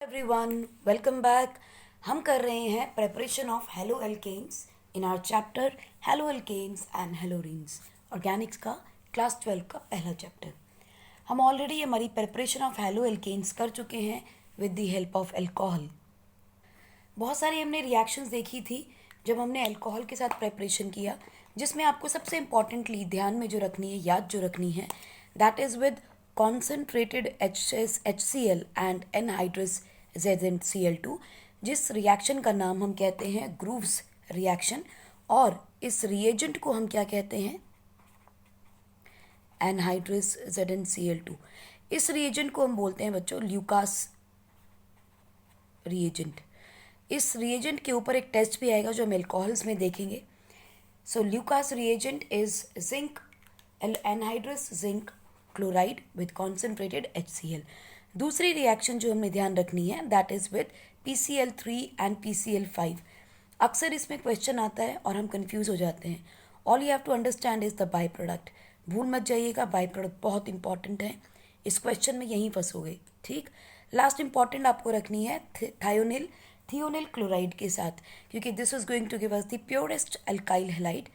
Everyone, welcome back. हम कर रहे हैं preparation of haloalkanes in our chapter haloalkanes and haloarenes, organics का क्लास 12 का पहला चैप्टर। हम ऑलरेडी हमारी प्रेपरेशन ऑफ हेलो एल्केन्स कर चुके हैं with the help of alcohol. बहुत सारी हमने रिएक्शंस देखी थी जब हमने अल्कोहल के साथ प्रेपरेशन किया, जिसमें आपको सबसे इम्पॉर्टेंटली ध्यान में जो रखनी है, याद जो रखनी है, that is with concentrated HCl and anhydrous ZnCl2। जिस रिएक्शन का नाम हम कहते हैं ग्रूव्स रिएक्शन, और इस रिएजेंट को हम क्या कहते हैं, एनहाइड्रस ZnCl2। इस रिएजेंट को हम बोलते हैं बच्चों ल्यूकास रिएजेंट। इस रिएजेंट के ऊपर एक टेस्ट भी आएगा जो हम एल्कोहल्स में देखेंगे। So Lucas reagent is zinc anhydrous zinc chloride with concentrated HCl। दूसरी रिएक्शन जो हमें ध्यान रखनी है that is with PCl3 and PCl5। अक्सर इसमें क्वेश्चन आता है और हम कंफ्यूज हो जाते हैं। All you have to understand is the by product. भूल मत जाइएगा, बाई प्रोडक्ट बहुत इंपॉर्टेंट है। इस क्वेश्चन में यहीं फंसोगे, ठीक। लास्ट इंपॉर्टेंट आपको रखनी है थियोनिल क्लोराइड के साथ, क्योंकि this is going to give us the purest alkyl halide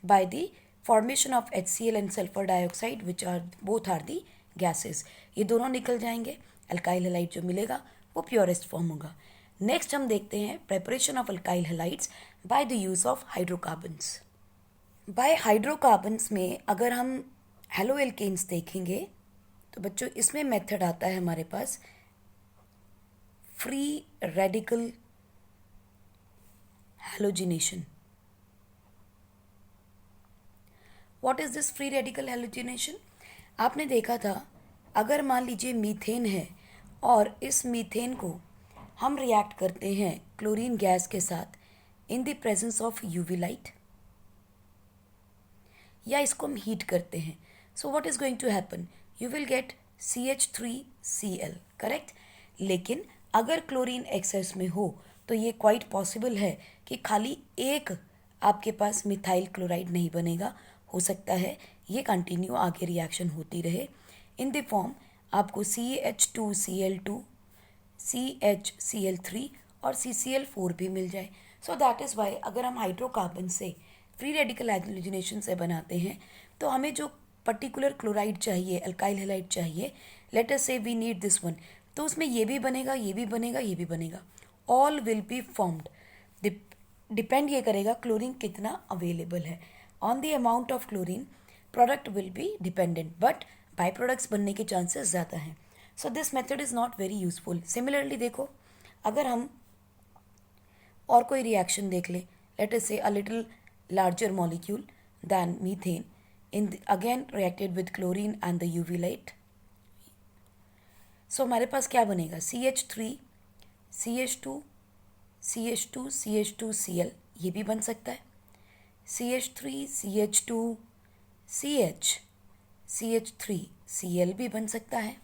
by the formation of HCl and sulphur dioxide which are both are the gases. ये दोनों निकल जाएंगे, अल्काइल हैलाइड जो मिलेगा वो प्योरेस्ट फॉर्म होगा। नेक्स्ट हम देखते हैं preparation of alkyl halides by the use of hydrocarbons. By hydrocarbons में अगर हम हेलो एल्केन्स देखेंगे तो बच्चों इसमें मेथड आता है हमारे पास free radical halogenation. What is this free radical halogenation? आपने देखा था, अगर मान लीजिए मीथेन है और इस मीथेन को हम रिएक्ट करते हैं क्लोरीन गैस के साथ in the presence of UV light, या इसको हम हीट करते हैं, so what is going to happen, you will get CH3Cl, correct. लेकिन अगर क्लोरीन एक्सेस में हो तो ये क्वाइट पॉसिबल है कि खाली एक आपके पास मिथाइल क्लोराइड नहीं बनेगा। हो सकता है ये कंटिन्यू आगे रिएक्शन होती रहे इन द फॉर्म आपको CH2Cl2, CHCl3 और CCl4 भी मिल जाए। सो दैट इज़ वाई अगर हम हाइड्रोकार्बन से फ्री रेडिकल हैलोजिनेशन से बनाते हैं तो हमें जो पर्टिकुलर क्लोराइड चाहिए, अल्काइल हैलाइड चाहिए, late us say we need this one, तो उसमें ये भी बनेगा, ये भी बनेगा, ये भी बनेगा, all will be formed. Depend ये करेगा क्लोरीन कितना अवेलेबल है। On the amount of chlorine product will be dependent, but by products बनने के चांसेस ज़्यादा हैं। So this method is not very useful. Similarly देखो, अगर हम और कोई रिएक्शन देख लें, लेट अस से a little larger molecule than methane again reacted with chlorine and the UV light, so हमारे पास क्या बनेगा, CH3 CH2 CH2 CH2Cl, ये भी बन सकता है, CH3 CH2 CH CH3Cl भी बन सकता है,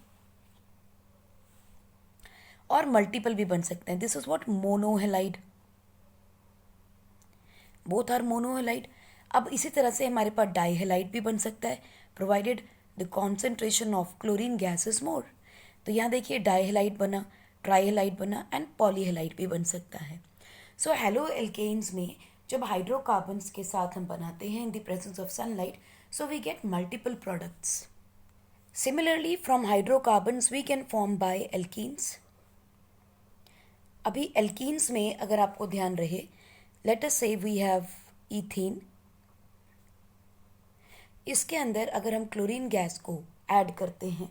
और मल्टीपल भी बन सकते हैं। This is what monohalide, both are monohalide. अब इसी तरह से हमारे पास डाईहेलाइड भी बन सकता है provided the concentration of chlorine gas is more. तो यहाँ देखिए डाईहेलाइड बना, ट्राईहेलाइड बना एंड पॉलीहेलाइड भी बन सकता है। सो हेलो एल्केन्स में जब हाइड्रोकार्बन्स के साथ हम बनाते हैं in the presence of sunlight, so we get multiple products. Similarly from hydrocarbons we can form by alkenes. अभी एल्कीन्स में अगर आपको ध्यान रहे, late us say we have ethene, इसके अंदर अगर हम क्लोरीन गैस को ऐड करते हैं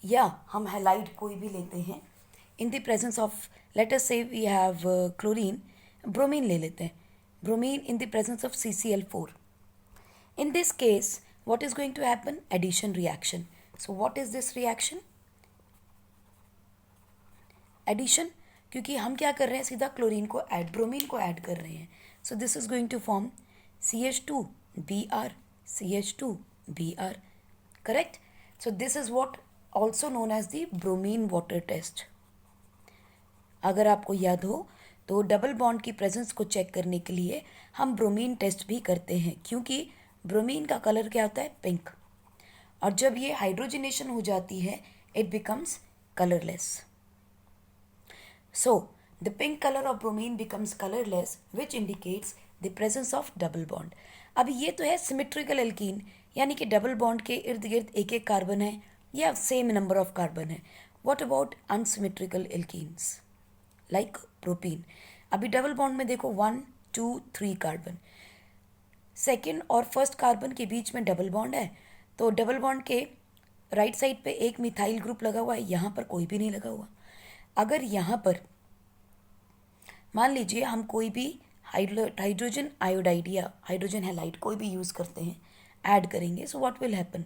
या हम हैलाइड कोई भी लेते हैं in the presence of, let us say we have chlorine, bromine ले लेते हैं, bromine in the presence of CCl4, in this case what is going to happen, addition reaction. So what is this reaction, addition, क्योंकि हम क्या कर रहे हैं, सीधा क्लोरीन को ऐड, ब्रोमीन को ऐड कर रहे हैं। So this is going to form CH2Br CH2Br, correct. So this is what also known as the bromine water test. अगर आपको याद हो तो डबल बॉन्ड की प्रेजेंस को चेक करने के लिए हम ब्रोमीन टेस्ट भी करते हैं, क्योंकि ब्रोमीन का कलर क्या होता है, पिंक, और जब ये हाइड्रोजनेशन हो जाती है it becomes colourless. So the pink color of bromine becomes colorless, which indicates the presence of double bond. अब ये तो है सिमेट्रिकल एल्कीन, यानी कि डबल बॉन्ड के इर्द गिर्द एक एक कार्बन है या सेम नंबर ऑफ कार्बन है. What about unsymmetrical alkenes like propene? अभी डबल बॉन्ड में देखो 1 2 3 कार्बन, सेकेंड और फर्स्ट कार्बन के बीच में डबल बॉन्ड है, तो डबल बॉन्ड के राइट साइड पे एक मिथाइल ग्रुप लगा हुआ है, यहाँ पर कोई भी नहीं लगा हुआ. अगर यहाँ पर मान लीजिए हम कोई भी हाइड्रोजन आयोडाइड या हाइड्रोजन हैलाइड कोई भी यूज़ करते हैं, ऐड करेंगे, सो what will happen?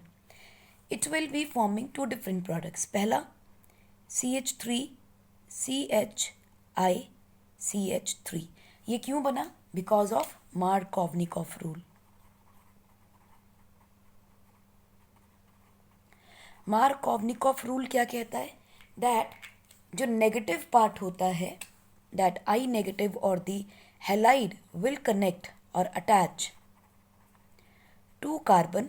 It will be forming two different products. पहला CH3 CHI CH3. ये क्यों बना? Because of Markovnikov rule. Markovnikov rule क्या कहता है? दैट जो नेगेटिव पार्ट होता है, दैट I नेगेटिव और दी हैलाइड विल कनेक्ट और attach to carbon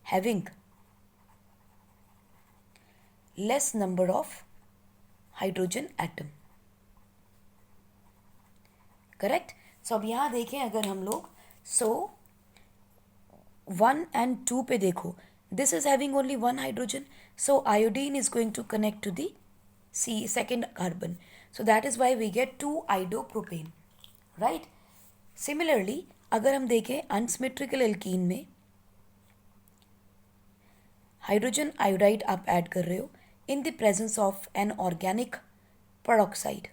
having less number of hydrogen atom. Correct? So अब यहाँ देखें अगर हम लोग, सो 1 and 2 पे देखो, this is having only one hydrogen, so iodine is going to connect to the second carbon, so that is why we get 2 iodopropane, right? Similarly अगर हम देखें unsymmetrical alkene में हाइड्रोजन आयोडाइड आप ऐड कर रहे हो in the presence of an organic peroxide,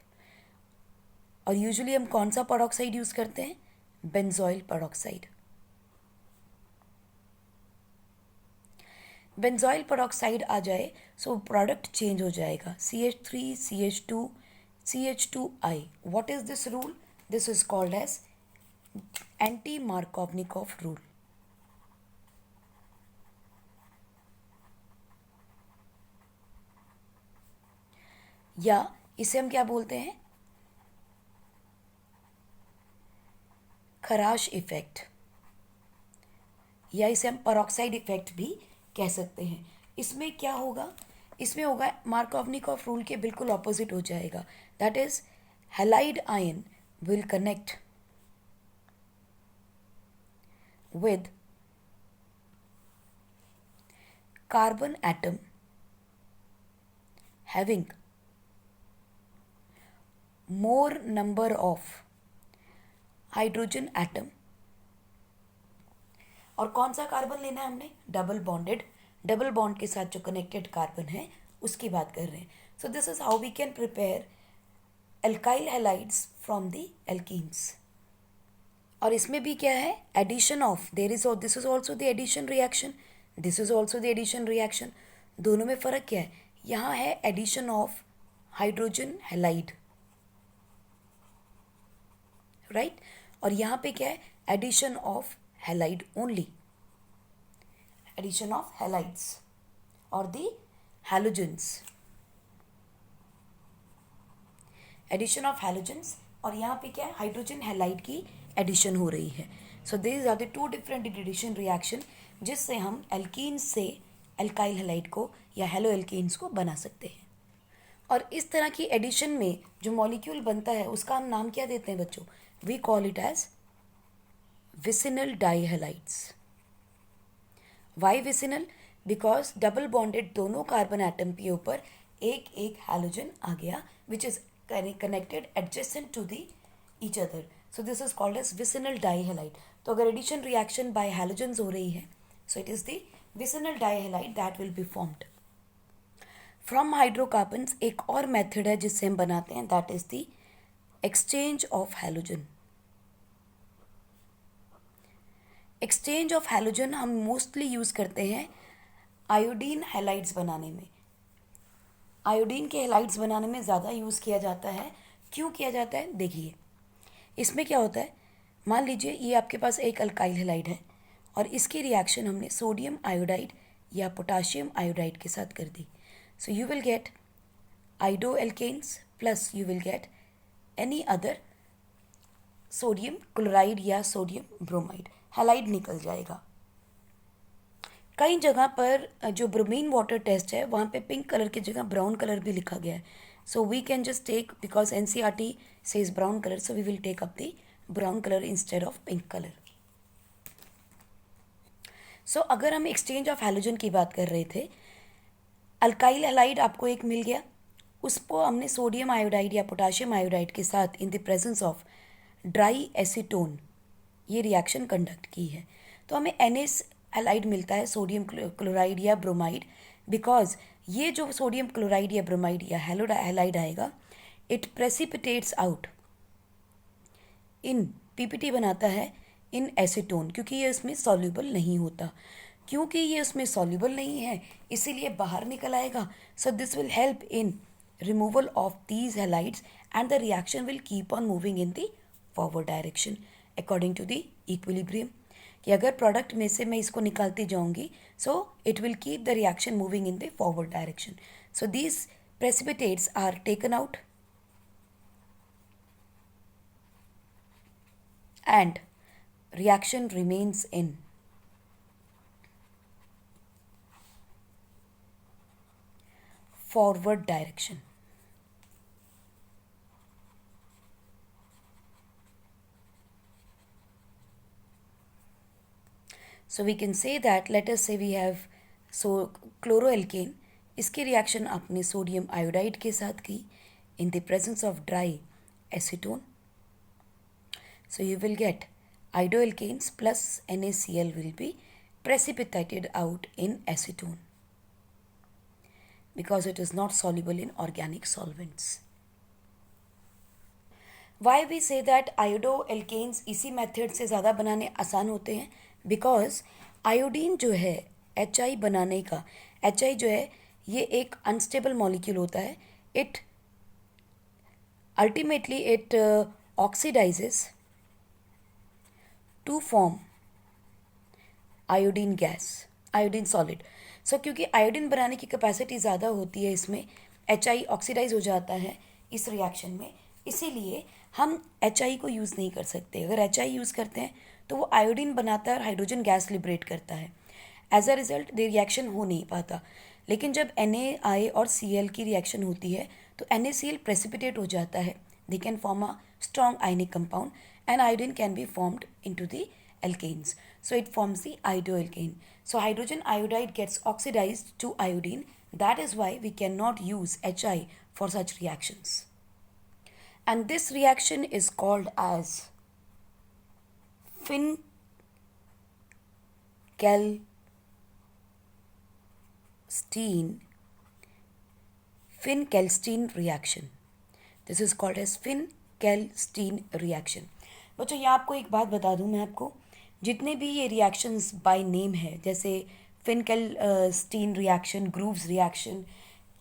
और usually हम कौन सा पेरोक्साइड यूज करते हैं? Benzoyl peroxide. बेंजोइल पेरोक्साइड आ जाए सो प्रोडक्ट चेंज हो जाएगा, CH3 CH2 CH2I. What is this rule? This is called as anti Markovnikov rule. या इसे हम क्या बोलते हैं? खराश इफेक्ट, या इसे हम पेरोक्साइड इफेक्ट भी कह सकते हैं. इसमें क्या होगा? इसमें होगा मार्कोवनिकॉफ रूल के बिल्कुल ऑपोजिट हो जाएगा. That is halide ion will connect with carbon atom having more number of hydrogen atom. और कौन सा कार्बन लेना है हमने? Double bonded. डबल बॉन्ड के साथ जो कनेक्टेड कार्बन है उसकी बात कर रहे हैं. So this is how we can prepare alkyl halides from the alkenes. और इसमें भी क्या है? Addition of, there is, this is also the addition reaction, this is also the addition reaction. दोनों में फ़र्क क्या है? यहाँ है addition of hydrogen halide, right, और यहाँ पे क्या है? Addition of halide only, addition of halides और the halogens, addition of halogens, और यहाँ पे क्या है? हाइड्रोजन हैलाइड की एडिशन हो रही है. So this are the 2 different addition reaction जिससे हम एल्कीन से एल्काइल हैलाइड को या हेलो एल्कीन्स को बना सकते हैं. और इस तरह की एडिशन में जो मॉलिक्यूल बनता है उसका हम नाम क्या देते हैं बच्चों? We call it as vicinal dihalides. Why vicinal? Because double bonded दोनों कार्बन एटम के ऊपर एक एक हैलोजन आ गया which is connected adjacent to the each other. So this is called as vicinal dihalide. तो अगर एडिशन रिएक्शन बाय हैलोजेंस हो रही है so it is the vicinal dihalide that will be formed. From hydrocarbons एक और method है जिससे हम बनाते हैं, that is the exchange of halogen. Exchange of halogen हम मोस्टली यूज़ करते हैं आयोडीन हैलाइड्स बनाने में. आयोडीन के हैलाइड्स बनाने में ज़्यादा यूज़ किया जाता है. क्यों किया जाता है? देखिए इसमें क्या होता है, मान लीजिए ये आपके पास एक अल्काइल हैलाइड है और इसकी रिएक्शन हमने सोडियम आयोडाइड या पोटाशियम आयोडाइड के साथ कर दी. So you will get iodoalkanes plus you will get any other sodium chloride या सोडियम ब्रोमाइड. हैलाइड निकल जाएगा. कई जगह पर जो ब्रोमीन वाटर टेस्ट है वहाँ पे पिंक कलर की जगह ब्राउन कलर भी लिखा गया है. So we can just take, because NCERT says brown color, so we will take up the brown color instead of pink color. So अगर हम एक्सचेंज ऑफ हैलोजन की बात कर रहे थे, अल्काइल हैलाइड आपको एक मिल गया, उसको हमने सोडियम आयोडाइड या पोटाशियम आयोडाइड के साथ in the presence of dry acetone ये रिएक्शन कंडक्ट की है, तो हमें NS हैलाइड मिलता है, सोडियम क्लोराइड या ब्रोमाइड, बिकॉज ये जो सोडियम क्लोराइड या ब्रोमाइड या हैलाइड आएगा, it precipitates out in PPT बनाता है इन एसीटोन, क्योंकि ये इसमें सॉल्यूबल नहीं होता, क्योंकि ये उसमें सॉल्यूबल नहीं है इसीलिए बाहर निकल आएगा. So this will help in removal of these halides and the reaction will keep on moving in the forward direction according to the equilibrium. कि अगर प्रोडक्ट में से मैं इसको निकालती जाऊंगी, so it will keep the reaction moving in the forward direction. So these precipitates are taken out and reaction remains in forward direction. So we can say that, let us say we have chloroalkane, इसकी reaction आपने sodium iodide के साथ की in the presence of dry acetone. So you will get iodoalkanes plus NaCl will be precipitated out in acetone because it is not soluble in organic solvents. Why we say that iodoalkanes इसी method से ज़्यादा बनाने आसान होते हैं? Because iodine जो है HI बनाने का, HI जो है ये एक अनस्टेबल मॉलिक्यूल होता है. It ultimately it oxidizes to form iodine gas, iodine solid. So क्योंकि आयोडीन बनाने की कैपेसिटी ज़्यादा होती है इसमें, HI ऑक्सीडाइज हो जाता है इस रिएक्शन में, इसीलिए हम HI को यूज़ नहीं कर सकते. अगर HI यूज़ करते हैं तो वो आयोडीन बनाता है और हाइड्रोजन गैस लिबरेट करता है. As a result the reaction हो नहीं पाता. लेकिन जब NaI और Cl की रिएक्शन होती है तो NaCl प्रेसिपिटेट हो जाता है. They can form a strong ionic compound and iodine can be formed into the alkanes. So it forms the iodoalkane. So hydrogen iodide gets oxidized to iodine. That is why we cannot use HI for such reactions. And this reaction is called as Finn-Kalstein reaction. This is called as Finn-Kalstein reaction. बच्चों यहाँ आपको एक बात बता दूँ मैं आपको, जितने भी ये रिएक्शंस बाय नेम है, जैसे Finkelstein reaction, Groves reaction,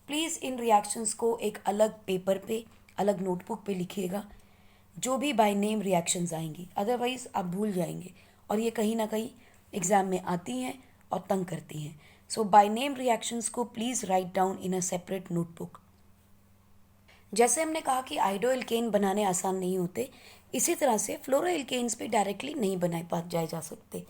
please इन रिएक्शंस को एक अलग पेपर पे, अलग नोटबुक पे लिखिएगा जो भी बाय नेम रिएक्शंस आएंगी, अदरवाइज़ आप भूल जाएंगे और ये कहीं ना कहीं एग्ज़ाम में आती हैं और तंग करती हैं. सो बाय नेम रिएक्शंस को please write down in a separate notebook. जैसे हमने कहा कि आयोडोएल्केन बनाने आसान नहीं होते, इसी तरह से फ्लोरोएल्केन्स भी डायरेक्टली नहीं बनाए जाए जा सकते.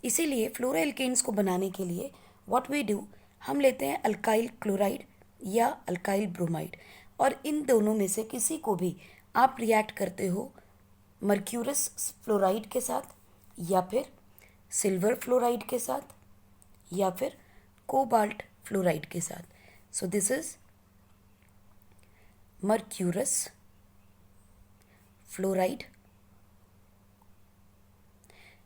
इसीलिए फ्लोरोएल्केन्स को बनाने के लिए व्हाट वी डू, हम लेते हैं अल्काइल क्लोराइड या अल्काइल ब्रोमाइड, और इन दोनों में से किसी को भी आप रिएक्ट करते हो मर्क्यूरस फ्लोराइड के साथ, या फिर सिल्वर फ्लोराइड के साथ, या फिर कोबाल्ट फ्लोराइड के साथ. सो this is mercurous fluoride,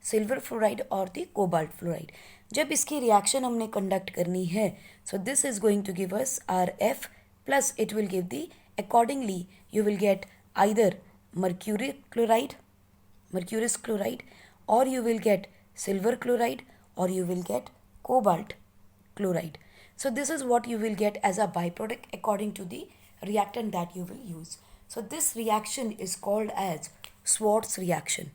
silver fluoride और दी कोबाल्ट फ्लोराइड. जब इसकी रिएक्शन हमने कंडक्ट करनी है, so this is going to give us RF plus it will give the, accordingly you will get either mercurous chloride, or you will get silver chloride, or you will get cobalt chloride. So this is what you will get as a byproduct according to the reactant that you will use. So this reaction is called as Schwartz reaction.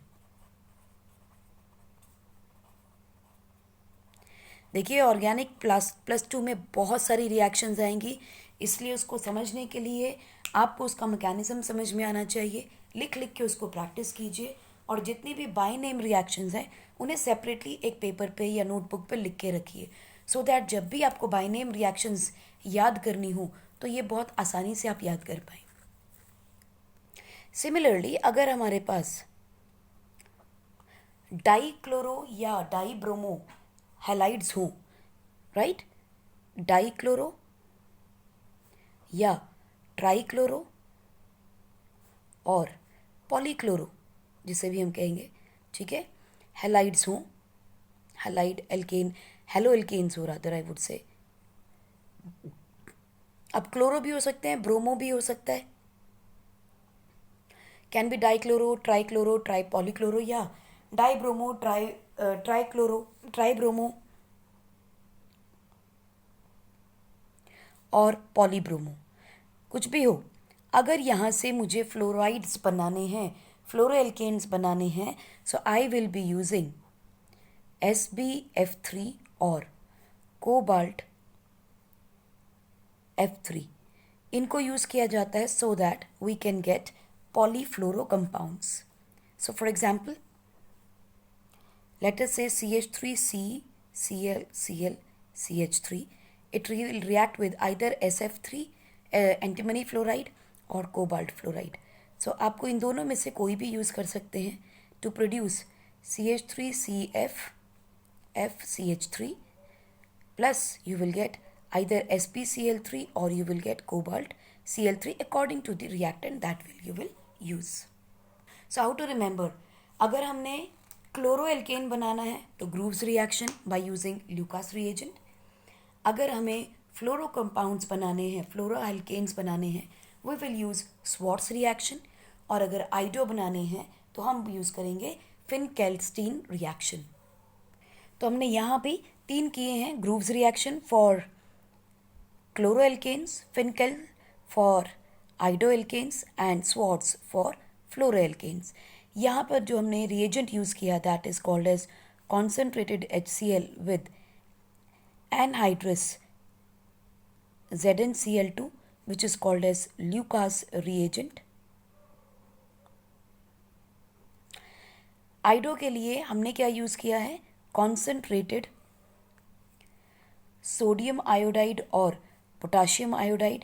देखिए organic +2 में बहुत सारी reactions आएंगी, इसलिए उसको समझने के लिए आपको उसका मैकेनिज्म समझ में आना चाहिए. लिख लिख के उसको प्रैक्टिस कीजिए, और जितनी भी बाय नेम रिएक्शंस हैं उन्हें सेपरेटली एक पेपर पे या नोटबुक पे लिख के रखिए, सो दैट जब भी आपको बाय नेम रिएक्शंस याद करनी हो तो ये बहुत आसानी से आप याद कर पाए। सिमिलरली अगर हमारे पास डाईक्लोरो या डाईब्रोमो हैलाइड्स हों, राइट, डाईक्लोरो या ट्राईक्लोरो और पॉलीक्लोरो जिसे भी हम कहेंगे, ठीक है, हैलाइड्स हों, हैलाइड एल्केन, हेलो एल्केन्स हो रादर आई वुड से। अब क्लोरो भी हो सकते हैं, ब्रोमो भी हो सकता है, can be dichloro, trichloro, tri polychloro या डाईब्रोमो, ट्राईक्लोरो, ट्राईब्रोमो और पॉलीब्रोमो, कुछ भी हो। अगर यहाँ से मुझे फ्लोराइड्स बनाने हैं, फ्लोरोएल्केन्स बनाने हैं, so I will be using SbF3 और कोबाल्ट F3। इनको यूज़ किया जाता है so that we can get polyfluoro compounds. So for example let us say CH3C Cl Cl CH3, it will react with either SF3 antimony fluoride और cobalt fluoride. सो आपको इन दोनों में से कोई भी यूज़ कर सकते हैं to produce CH3CF FCH3 plus you will get either SpCl3 or you will get cobalt Cl3 according to the reactant that you will use. So how to remember, अगर हमने क्लोरोएल्केन बनाना है तो Groove's reaction by using Lucas reagent. अगर हमें fluoro compounds बनाने हैं, fluoroalkanes बनाने हैं, we will use Swarts reaction. और अगर आइडो बनाने हैं तो हम यूज़ करेंगे फिनकेल्स्टीन रिएक्शन। तो हमने यहाँ पे 3 किए हैं, Groves reaction for chloroalkanes, Finkel for iodoalkanes and Swarts for fluoroalkanes. यहाँ पर जो हमने रिएजेंट यूज़ किया that is called as concentrated HCl विद anhydrous ZnCl2 which is called as Lucas reagent। Iodo के लिए हमने क्या यूज़ किया है, कॉन्सेंट्रेटेड सोडियम आयोडाइड और पोटाशियम आयोडाइड।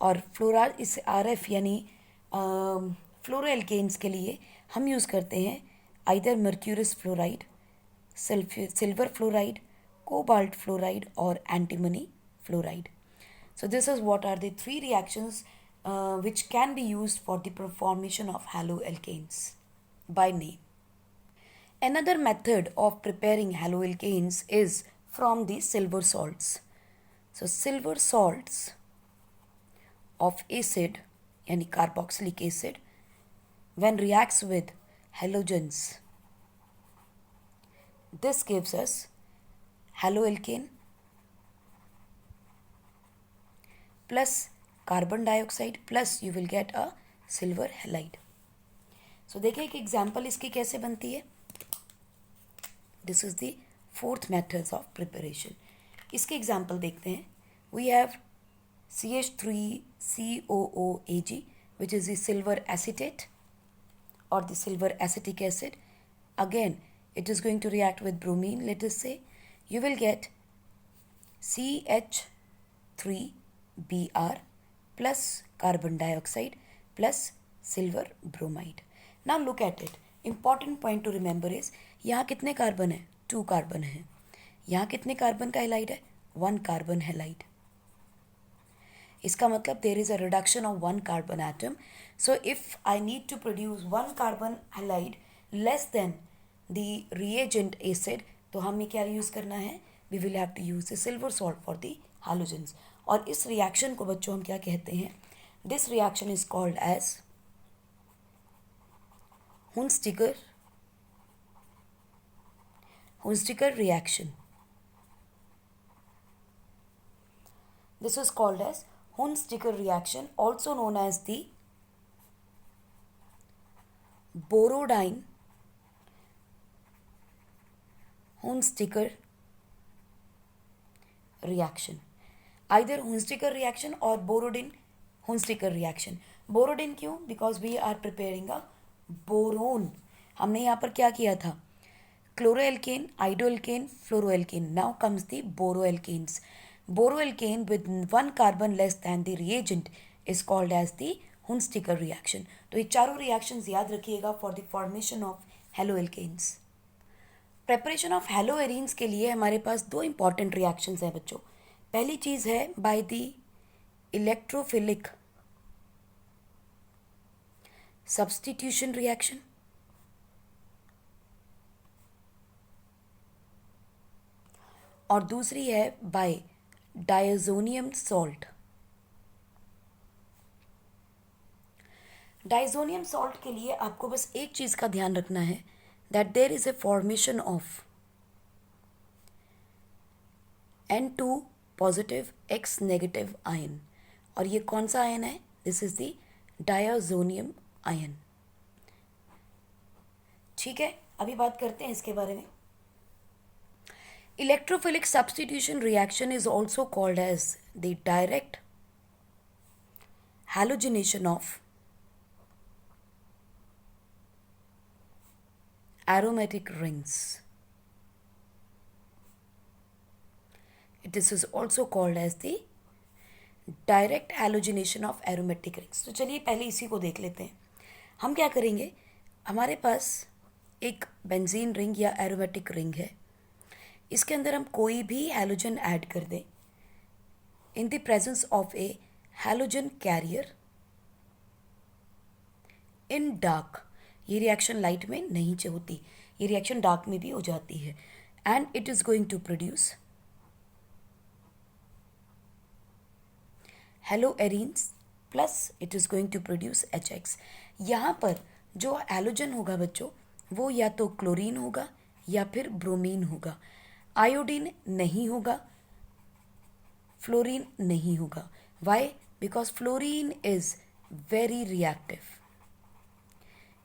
और फ्लोरा इस RF यानी फ्लोरोएल्केन्स के लिए हम यूज़ करते हैं either mercurous fluoride, silver fluoride, cobalt fluoride और antimony fluoride. So this is what are the 3 reactions which can be used for the formation of haloalkanes by name. Another method of preparing haloalkanes is from the silver salts. So silver salts of acid yani carboxylic acid when reacts with halogens, this gives us haloalkane plus carbon dioxide plus you will get a silver halide. So देखिए एक example इसकी कैसे बनती है। This is the 4th methods of preparation. इसके example देखते हैं। We have CH3COOAg which is the silver acetate or the silver acetic acid. Again it is going to react with bromine, let us say. You will get CH3Br plus carbon dioxide plus silver bromide. Now look at it. Important point to remember is यहाँ कितने carbon है, 2 carbon है। यहाँ कितने carbon का halide है, 1 carbon halide. इसका मतलब there is a reduction of 1 carbon atom. So if I need to produce 1 carbon halide less than the reagent acid, तो हमें क्या यूज़ करना है, we will have to use the silver salt for the halogens. और इस reaction को बच्चों हम क्या कहते हैं, this reaction is called as Hunziker reaction. This is called as Hunziker reaction, also known as the Borodine Hunziker reaction. Either Hunziker reaction or Borodin Hunziker reaction. Borodin क्यों? Because we are preparing a boron. हमने यहाँ पर क्या किया था, chloroalkane, iodoalkane, fluoroalkane. Now comes the boroalkanes. boroalkane with one carbon less than the reagent is called as the Hunziker reaction. तो ये चारों reactions याद रखिएगा for the formation of haloalkanes. Preparation of haloarenes के लिए हमारे पास दो इंपॉर्टेंट रिएक्शंस हैं बच्चों. पहली चीज है by the electrophilic substitution reaction, और दूसरी है by diazonium salt. Diazonium salt के लिए आपको बस एक चीज का ध्यान रखना है, that there is a formation of N2 positive X negative ion. और ये कौन सा आयन है? This is the diazonium ion. ठीक है, अभी बात करते हैं इसके बारे में. Electrophilic substitution reaction is also called as the direct halogenation of aromatic rings. This is also called as the direct halogenation of aromatic rings. तो चलिए पहले इसी को देख लेते हैं. हम क्या करेंगे, हमारे पास एक बेंजीन रिंग या एरोमेटिक रिंग है, इसके अंदर हम कोई भी हैलोजन ऐड कर दें in the presence of a halogen carrier in dark. ये रिएक्शन लाइट में नहीं होती, ये रिएक्शन डार्क में भी हो जाती है. And it is going to produce haloarenes plus it is going to produce HX. यहाँ पर जो हैलोजन होगा बच्चों वो या तो क्लोरीन होगा या फिर ब्रोमीन होगा. आयोडीन नहीं होगा, फ्लोरीन नहीं होगा. Why? Because fluorine is very reactive,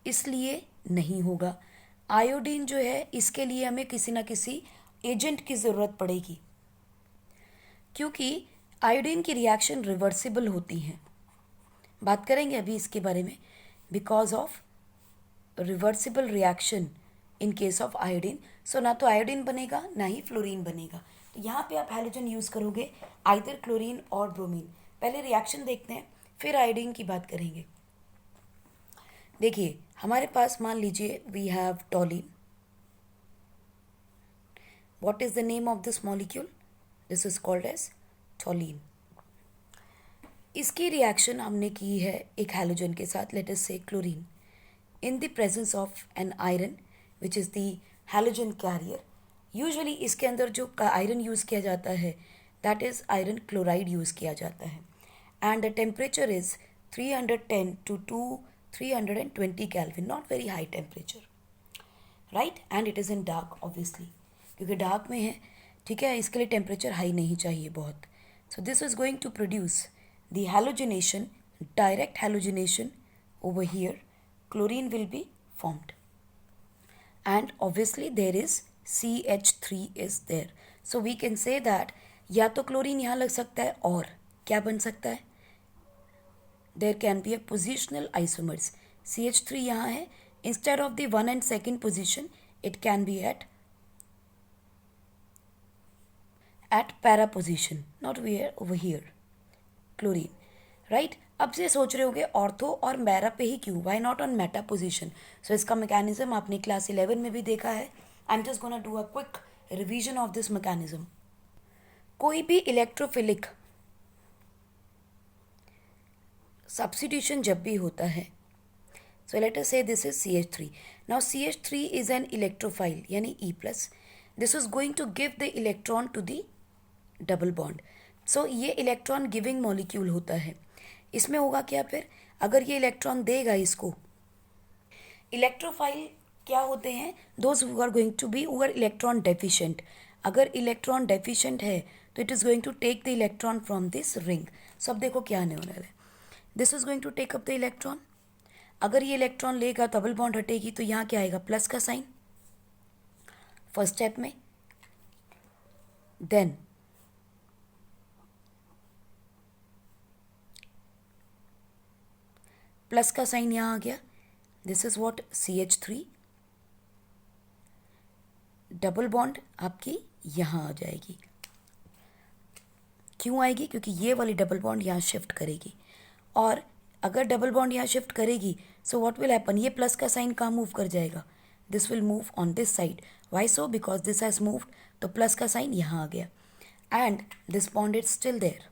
इसलिए नहीं होगा. आयोडीन जो है इसके लिए हमें किसी ना किसी एजेंट की ज़रूरत पड़ेगी, क्योंकि आयोडीन की रिएक्शन रिवर्सिबल होती हैं. बात करेंगे अभी इसके बारे में. Because of reversible reaction in case of iodine, so ना तो आयोडीन बनेगा ना ही फ्लोरीन बनेगा. तो यहाँ पे आप हैलोजन यूज़ करोगे आइदर क्लोरीन और ब्रोमीन. पहले रिएक्शन देखते हैं, फिर आयोडीन की बात करेंगे. देखिए हमारे पास मान लीजिए we have toluene. What is the name of this molecule? This is called as toluene. इसकी रिएक्शन हमने की है एक हैलोजन के साथ, let us say chlorine, in the presence of an iron which is the halogen carrier. Usually इसके अंदर जो आयरन यूज़ किया जाता है that is iron chloride use किया जाता है. And the temperature is 310 to 320 Kelvin, not very high temperature, right? And it is in dark obviously, क्योंकि डार्क में है. ठीक है, इसके लिए टेम्परेचर हाई नहीं चाहिए बहुत. So this is going to produce the halogenation, direct halogenation over here. Chlorine will be formed, and obviously there is CH3 is there. So we can say that या तो क्लोरीन यहाँ लग सकता है और क्या बन सकता है, there can be a positional isomers. CH3 यहाँ है, instead of the 1 and 2nd position it can be at para position, not over here, chlorine, right? अब से सोच रहे होगे ऑर्थो और पैरा पे ही क्यों, why not on meta position? So इसका मैकेनिज्म आपने क्लास 11 में भी देखा है. I am just gonna do a quick revision of this mechanism. कोई भी इलेक्ट्रोफिलिक सब्स्टिट्यूशन जब भी होता है, सो let us say this is CH3. Now CH3 is an electrophile यानी E+. This is going to give the electron to the double bond. So ये electron giving molecule होता है. इसमें होगा क्या फिर, अगर ये इलेक्ट्रॉन देगा इसको, इलेक्ट्रोफाइल क्या होते हैं, those who are going to be who are electron deficient. अगर इलेक्ट्रॉन डेफिशिएंट है तो it is going to take the electron from this ring. सब देखो क्या आने वाला है, this is going to take up the electron. अगर ये इलेक्ट्रॉन लेगा डबल बॉन्ड हटेगी तो यहाँ क्या आएगा, प्लस का साइन फर्स्ट स्टेप में. देन प्लस का साइन यहाँ आ गया. This is what CH3. Double bond आपकी यहाँ आ जाएगी. क्यों आएगी? क्योंकि ये वाली डबल बॉन्ड यहाँ शिफ्ट करेगी, और अगर डबल बॉन्ड यहाँ शिफ्ट करेगी सो व्हाट विल हैपन, ये प्लस का साइन कहाँ मूव कर जाएगा? This will move on this side. Why so? Because this has moved, तो प्लस का साइन यहाँ आ गया and this bond is still there.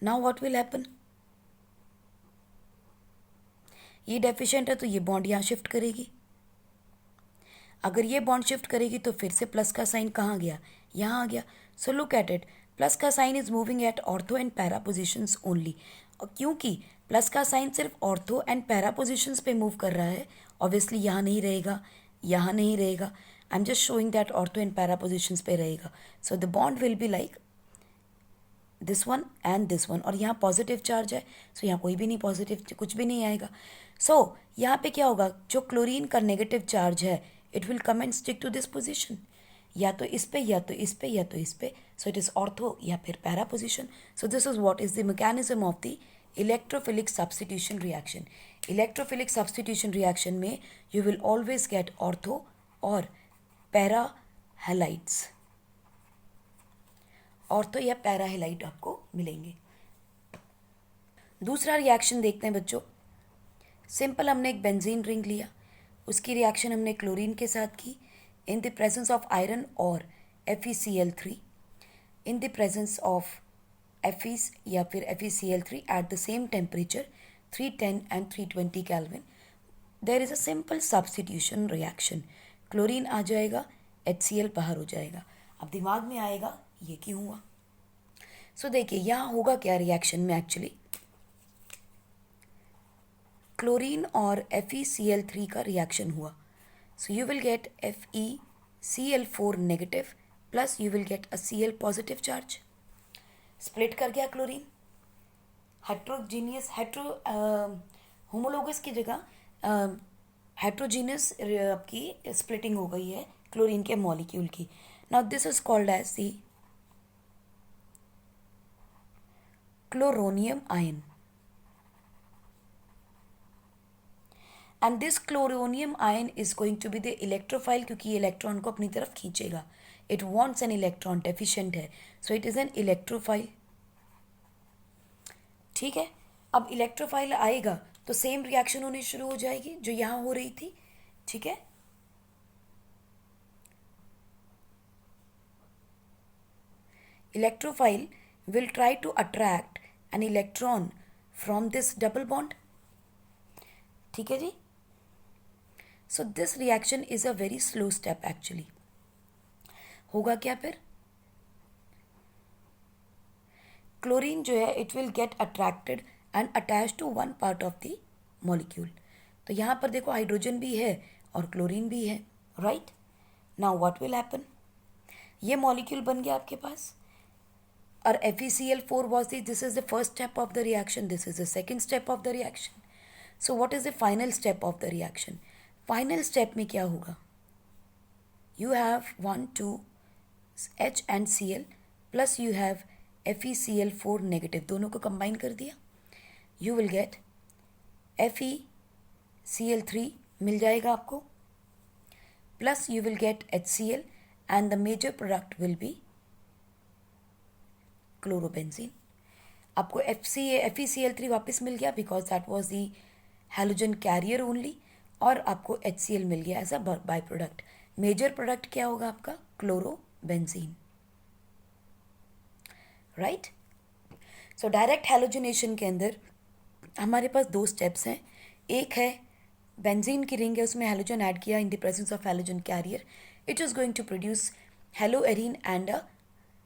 Now what will happen, ये डेफिशिएंट है तो ये बॉन्ड यहाँ शिफ्ट करेगी. अगर ये बॉन्ड शिफ्ट करेगी तो फिर से प्लस का साइन कहाँ गया? यहाँ आ गया. So look at it, plus का sign is moving at ortho and para positions only. और क्योंकि प्लस का साइन सिर्फ ऑर्थो एंड पैरा पोजिशंस पे मूव कर रहा है, ऑब्वियसली यहाँ नहीं रहेगा, यहाँ नहीं रहेगा. आई am just showing that ortho and para positions पे रहेगा. So the bond will be like this one and this one. और यहाँ पॉजिटिव चार्ज है, सो यहाँ कोई भी नहीं, पॉजिटिव कुछ भी नहीं आएगा. सो यहाँ पे क्या होगा, जो क्लोरीन का नेगेटिव चार्ज है it will come and stick to this position, या तो इस पे या तो इस पे या तो इस पे. सो इट इज ऑर्थो या फिर para position. So this is what is the mechanism of the electrophilic substitution reaction. Electrophilic substitution reaction में you will always get ortho और पैरा हैलाइड्स. ऑर्थो या पैरा हैलाइड आपको मिलेंगे. दूसरा रिएक्शन देखते हैं बच्चों. सिंपल, हमने एक बेंजीन रिंग लिया, उसकी रिएक्शन हमने क्लोरीन के साथ की in the presence of iron और FeCl3, in the presence of Fe या फिर FeCl3 at the same temperature 310 and 320 kelvin. There is a simple substitution reaction. Chlorine आ जाएगा, HCl बाहर हो जाएगा. अब दिमाग में आएगा ये क्यों हुआ. सो देखिए यहाँ होगा क्या रिएक्शन में. एक्चुअली क्लोरीन और FeCl3 का रिएक्शन हुआ. सो you will gate FeCl4 negative plus you will get a Cl positive charge. Split कर गया क्लोरीन, हेट्रोजीनियस होमोलोगस की जगह हेट्रोजीनियस आपकी स्प्लिटिंग हो गई है क्लोरीन के मॉलिक्यूल की. Now this is called as the chloronium ion. And this chloronium ion is going to be the electrophile, क्योंकि ये इलेक्ट्रॉन को अपनी तरफ खींचेगा. It wants an electron, deficient है, so it is an electrophile. ठीक है. अब इलेक्ट्रोफाइल आएगा तो सेम रिएक्शन होनी शुरू हो जाएगी जो यहाँ हो रही थी. ठीक है. Electrophile will try to attract an electron from this double bond. ठीक है जी. So this reaction is a very slow step actually. होगा क्या फिर, क्लोरीन जो है it will get attracted and attached to one part of the molecule. तो यहाँ पर देखो हाइड्रोजन भी है और क्लोरीन भी है, right. Now what will happen, ये मॉलिक्यूल बन गया आपके पास. और FeCl4 was this is the first step of the reaction, this is the second step of the reaction. So what is the final step of the reaction? Final step में क्या होगा, you have 1 2 H and Cl plus you have FeCl4 negative, दोनों को combine कर दिया, you will get FeCl3 मिल जाएगा आपको, plus you will get HCl and the major product will be chlorobenzene. आपको FeCl3 वापस मिल गया because that was the halogen carrier only, और आपको HCl मिल गया as a by product. Major product क्या होगा आपका, chlorobenzene, right. So direct halogenation के अंदर हमारे पास दो स्टेप्स हैं. एक है बेंजीन की रिंग है, उसमें हैलोजन ऐड किया in the presence of halogen carrier, it is going to produce haloarene and a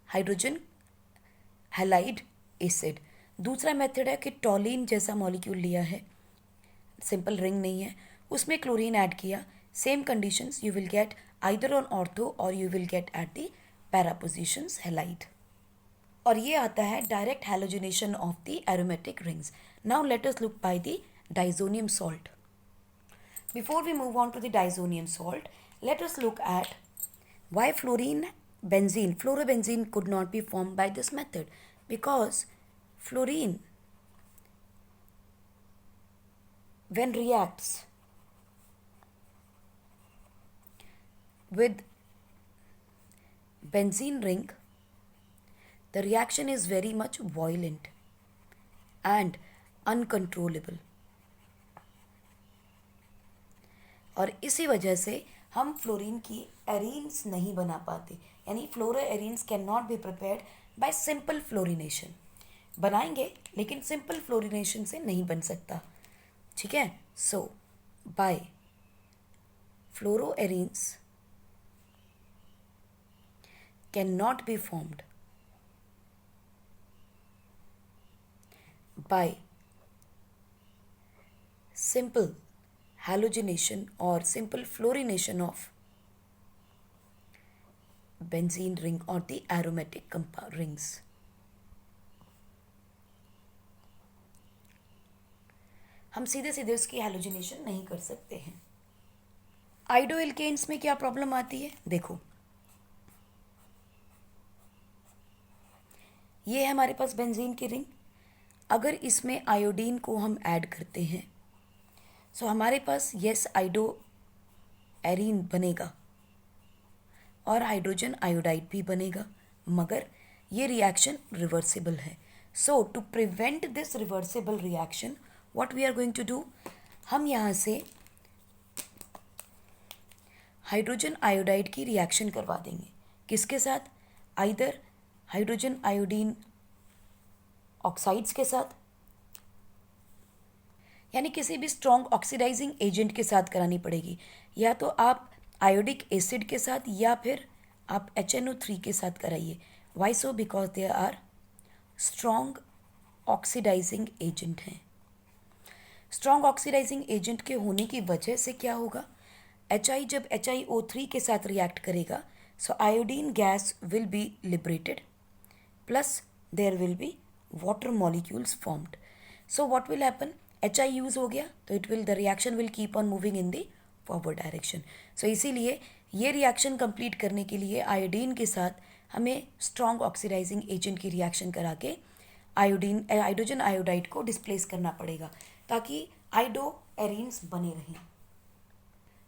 hydrogen halide acid. दूसरा मेथड है कि टॉलिन जैसा मॉलिक्यूल लिया है, सिंपल रिंग नहीं है, उसमें क्लोरीन ऐड किया, same conditions, you will get either on ortho और you will get at the para positions halide. और ये आता है direct halogenation of the aromatic rings. Now let us look by the diazonium salt. Before we move on to the diazonium salt, let us look at why fluorobenzene could not be formed by this method, because fluorine when reacts with benzene ring The reaction is very much violent and uncontrollable. और इसी वजह से हम fluorine की arenes नहीं बना पाते, यानी fluoro arenes can not be prepared by simple fluorination. बनाएंगे लेकिन सिंपल फ्लोरिनेशन से नहीं बन सकता. ठीक है. So by fluoro arenes can not be formed by simple halogenation or simple fluorination of benzene ring or the aromatic rings. हम सीधे सीधे उसकी हैलोजिनेशन नहीं कर सकते हैं. आइडो एल्केन्स में क्या प्रॉब्लम आती है देखो. ये है हमारे पास बेंजीन की रिंग. अगर इसमें आयोडीन को हम ऐड करते हैं सो हमारे पास यस आइडो एरीन बनेगा और हाइड्रोजन आयोडाइड भी बनेगा, मगर ये रिएक्शन रिवर्सिबल है. So to prevent this reversible reaction what we are going to do, हम यहाँ से हाइड्रोजन आयोडाइड की रिएक्शन करवा देंगे. किसके साथ? आइदर हाइड्रोजन आयोडीन ऑक्साइड्स के साथ, यानी किसी भी स्ट्रॉन्ग ऑक्सीडाइजिंग एजेंट के साथ करानी पड़ेगी. या तो आप आयोडिक एसिड के साथ या फिर आप HNO3 के साथ कराइए. Why so? Because they are strong oxidising agent हैं. स्ट्रॉन्ग ऑक्सीडाइजिंग एजेंट के होने की वजह से क्या होगा, HI जब HiO3 के साथ रिएक्ट करेगा so iodine gas will be liberated plus there will be water molecules formed. So what will happen? HI use हो गया तो it will the reaction will keep on moving in the forward direction. So इसीलिए ये reaction complete करने के लिए iodine के साथ हमें स्ट्रॉन्ग ऑक्सीडाइजिंग एजेंट की रिएक्शन करा के हाइड्रोजन आयोडाइड को डिस्प्लेस करना पड़ेगा ताकि आइडो एरीन्स बने रहें.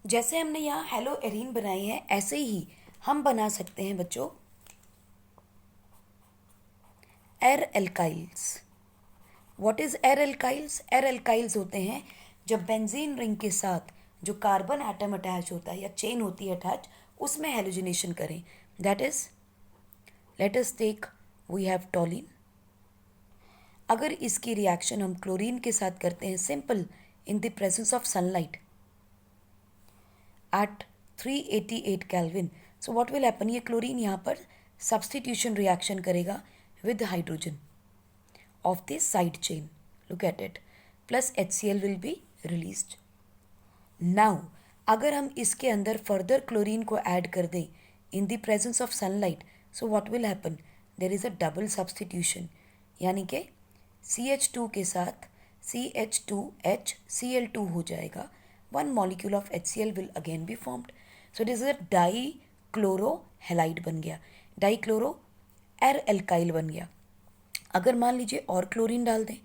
जैसे हमने यहाँ हेलो एरीन बनाए हैं ऐसे ही हम बना सकते हैं बच्चों एर एल्काइल्स. व्हाट इज एर एल्काइल्स? एर एल्काइल्स होते हैं जब बेंजीन रिंग के साथ जो कार्बन एटम अटैच होता है या चेन होती है अटैच, उसमें हेलोजिनेशन करें. That is let us take we have toluene. अगर इसकी रिएक्शन हम क्लोरीन के साथ करते हैं simple in the presence of sunlight at 388 kelvin, so what will happen, ये क्लोरीन यहाँ पर सब्स्टिट्यूशन रिएक्शन करेगा with hydrogen of this side chain. Look at it. Plus HCl will be released. Now, अगर हम इसके अंदर further chlorine को add कर दें in the presence of sunlight, so what will happen? There is a double substitution. यानी कि CH2 के साथ CH2H Cl2 हो जाएगा. One molecule of HCl will again be formed. So this is a dichlorohalide बन गया. Dichloro एर alkyl बन गया. अगर मान लीजिए और क्लोरीन डाल दें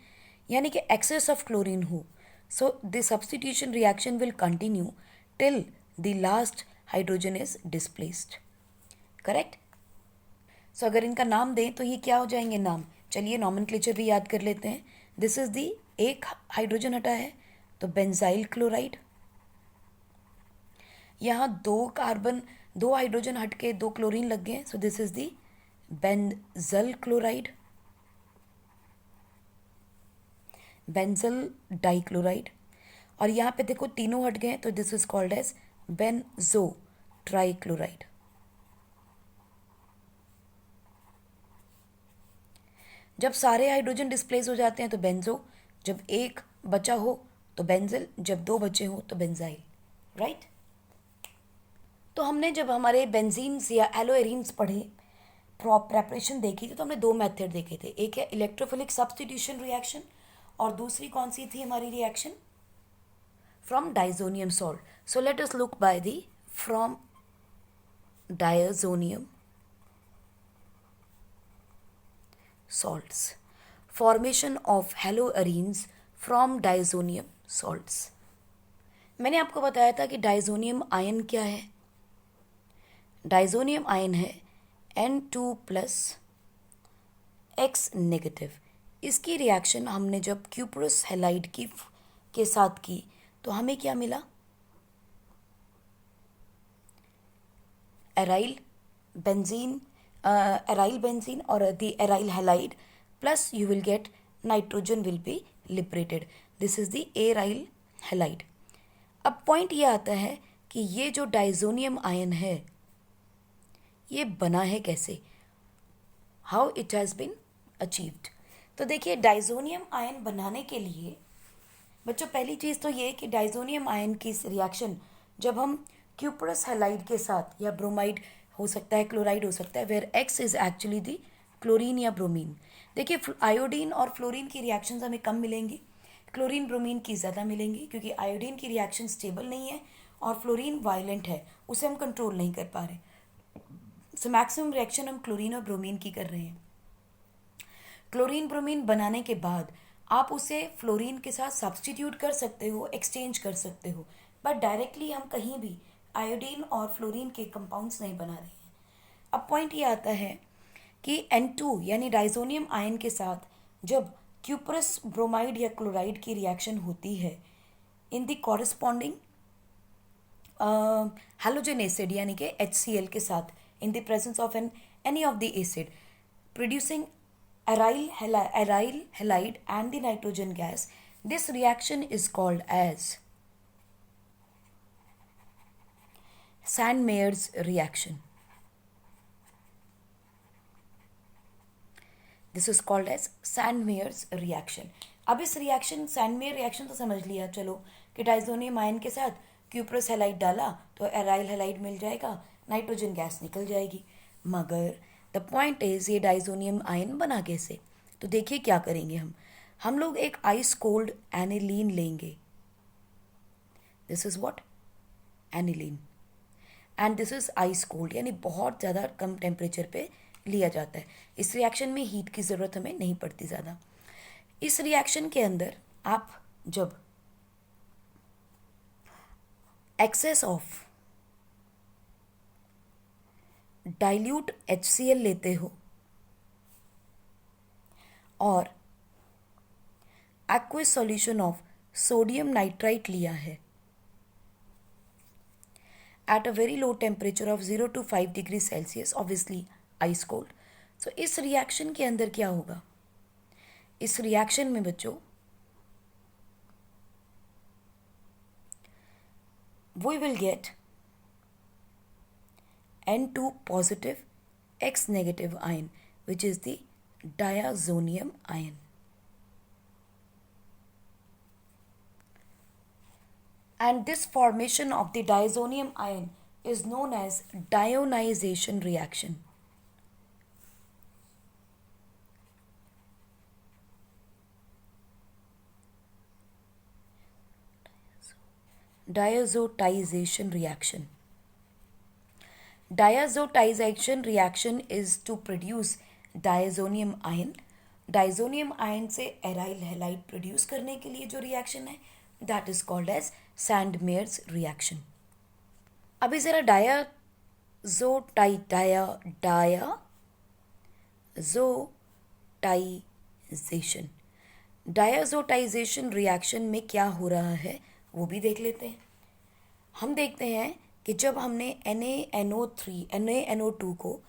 यानी कि एक्सेस ऑफ क्लोरीन हो so the substitution reaction will continue till the last hydrogen is displaced. Correct. So अगर इनका नाम दें तो ये क्या हो जाएंगे नाम. चलिए नॉमेनक्लेचर भी याद कर लेते हैं. दिस इज दी एक हाइड्रोजन हटा है तो बेंजाइल क्लोराइड. यहाँ दो हाइड्रोजन हट के दो क्लोरीन लग गए so this is the benzal chloride, benzal dichloride. और यहाँ पे देखो तीनों हट गए तो this is called as benzo trichloride. जब सारे हाइड्रोजन डिस्प्लेस हो जाते हैं तो बेंजो, जब एक बचा हो तो बेंजल, जब दो बचे हो तो बेंजाइल. राइट. तो हमने जब हमारे बेंजीन्स या एलोएरीन्स पढ़े प्रेपरेशन देखी थी तो हमने दो मेथड देखे थे. एक है इलेक्ट्रोफिलिक सब्स्टिट्यूशन रिएक्शन और दूसरी कौन सी थी हमारी reaction from diazonium salt. So let us look by the from diazonium salts, formation of haloarenes from diazonium salts. मैंने आपको बताया था कि डाइजोनियम आयन क्या है. डाइजोनियम आयन है N2 प्लस एक्स नेगेटिव। इसकी रिएक्शन हमने जब क्यूप्रस हैलाइड की के साथ की तो हमें क्या मिला? एराइल बेंजीन, एराइल बेंजीन और the aryl halide plus you will get nitrogen will be liberated. This is the aryl halide. अब पॉइंट ये आता है कि ये जो डाइजोनियम आयन है ये बना है कैसे, how it has been achieved. तो देखिए डाइजोनियम आयन बनाने के लिए बच्चों पहली चीज़ तो ये कि डाइजोनियम आयन की रिएक्शन जब हम क्यूप्रस हैलाइड के साथ, या ब्रोमाइड हो सकता है, क्लोराइड हो सकता है, where X is actually the chlorine या ब्रोमीन। देखिए आयोडीन और फ्लोरीन की रिएक्शंस हमें कम मिलेंगी, क्लोरीन ब्रोमीन की ज़्यादा मिलेंगी, क्योंकि आयोडीन की रिएक्शन स्टेबल नहीं है और फ्लोरीन वायलेंट है, उसे हम कंट्रोल नहीं कर पा रहे। सो मैक्सिमम रिएक्शन हम क्लोरीन और ब्रोमीन की कर रहे हैं। क्लोरीन ब्रोमीन बनाने के बाद आप उसे फ्लोरीन के साथ सब्सटीट्यूट कर सकते हो, एक्सचेंज कर सकते हो, बट डायरेक्टली हम कहीं भी आयोडीन और फ्लोरीन के कंपाउंड्स नहीं बना रहे हैं। अब पॉइंट ये आता है कि N2 यानी डाइजोनियम आयन के साथ जब क्यूप्रस ब्रोमाइड या क्लोराइड की रिएक्शन होती है in the corresponding halogen acid यानी कि HCl के साथ in the presence of any of the acid producing aryl halide and the nitrogen gas, this reaction is called as Sandmeyer's reaction. This is called as Sandmeyer's reaction. अब इस reaction Sandmeyer reaction तो समझ लिया चलो कि diazonium ion के साथ cuprous halide डाला तो एराइल हैलाइड मिल जाएगा, नाइट्रोजन गैस निकल जाएगी। मगर द पॉइंट इज ये डाइजोनियम आयन बना कैसे? तो देखिए क्या करेंगे हम लोग एक आइस कोल्ड एनिलीन लेंगे। This is what? Aniline. And this is ice cold यानी बहुत ज़्यादा कम टेम्परेचर पे लिया जाता है। इस रिएक्शन में हीट की ज़रूरत हमें नहीं पड़ती ज़्यादा। इस रिएक्शन के अंदर आप जब एक्सेस ऑफ डाइल्यूट HCl लेते हो और aqueous solution of sodium nitrite लिया है at a very low temperature of 0 to 5 degree Celsius, obviously ice cold. So इस रिएक्शन के अंदर क्या होगा? इस रिएक्शन में बच्चों we will get N2 positive X negative ion, which is the diazonium ion. And this formation of the diazonium ion is known as diionization reaction. Diazotization reaction. Diazotization reaction is to produce diazonium ion. Diazonium ion से aryl halide produce करने के लिए जो रिएक्शन है that is called as Sandmeyer's reaction. अभी ज़रा डायाजोटाइजेशन reaction में क्या हो रहा है वो भी देख लेते हैं। हम देखते हैं कि जब हमने NaNO2 को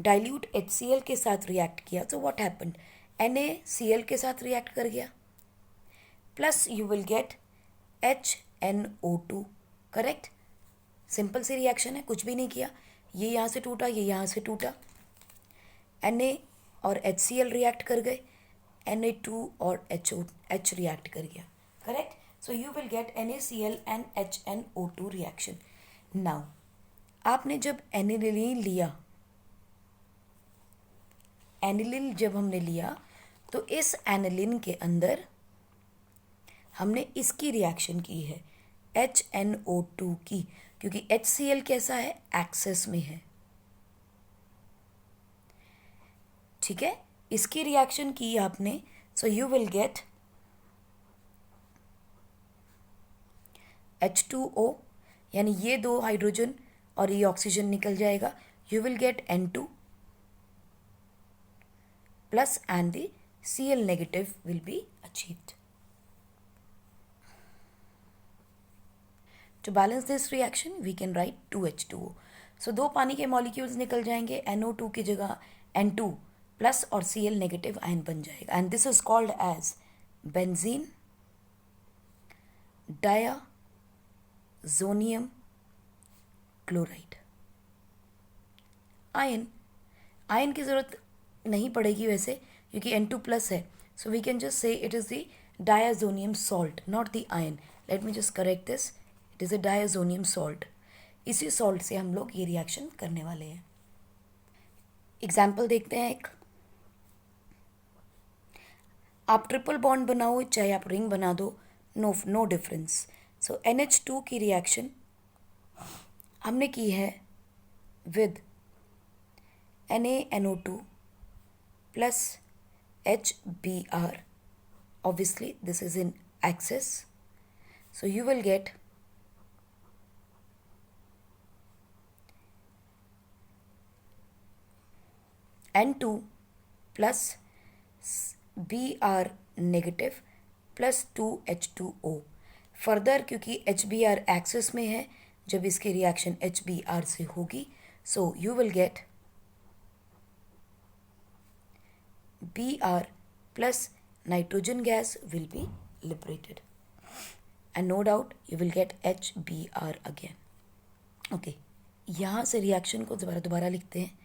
डाइल्यूट HCl के साथ रिएक्ट किया तो व्हाट हैपेंड? NaCl के साथ रिएक्ट कर गया, plus you will get HNO2, correct? Simple सी रिएक्शन है, कुछ भी नहीं किया, ये यहाँ से टूटा, ये यहाँ से टूटा, Na और HCl रिएक्ट कर गए, Na2 और H रिएक्ट कर गया, correct? So you will gate NaCl and HNO2 reaction. Now आपने जब एनिलीन लिया, एनिलीन जब हमने लिया तो इस एनिलीन के अंदर हमने इसकी रिएक्शन की है HNO2 की, क्योंकि HCl कैसा है? एक्सेस में है, ठीक है? इसकी रिएक्शन की आपने, सो यू विल गेट H2O, यानी ये दो हाइड्रोजन और ये ऑक्सीजन निकल जाएगा, you will gate N2 plus and the Cl negative will be achieved. To balance this reaction, we can write 2H2O. So दो पानी के मॉलिक्यूल्स निकल जाएंगे, NO2 की जगह N2 प्लस और Cl नेगेटिव आयन बन जाएगा, and this is called as benzene diazonium chloride. Ion की ज़रूरत नहीं पड़ेगी वैसे, क्योंकि N2 प्लस है, so we can just say it is the diazonium salt, not the ion. Let me just correct this, it is a diazonium salt. इसी salt से हम लोग ये रिएक्शन करने वाले हैं. एग्जाम्पल देखते हैं एक. आप ट्रिपल बॉन्ड बनाओ चाहे आप रिंग बना दो, नो डिफरेंस. सो NH2 की रिएक्शन हमने की है with NaNO2 plus HBr. Obviously this is in excess, so you will get N2 plus Br negative plus 2H2O. Further क्योंकि HBr एक्सेस में है, जब इसकी रिएक्शन HBr से होगी, सो you will gate Br plus nitrogen gas will be liberated, and no doubt you will get HBr again. Okay, यहाँ से reaction को दोबारा लिखते हैं.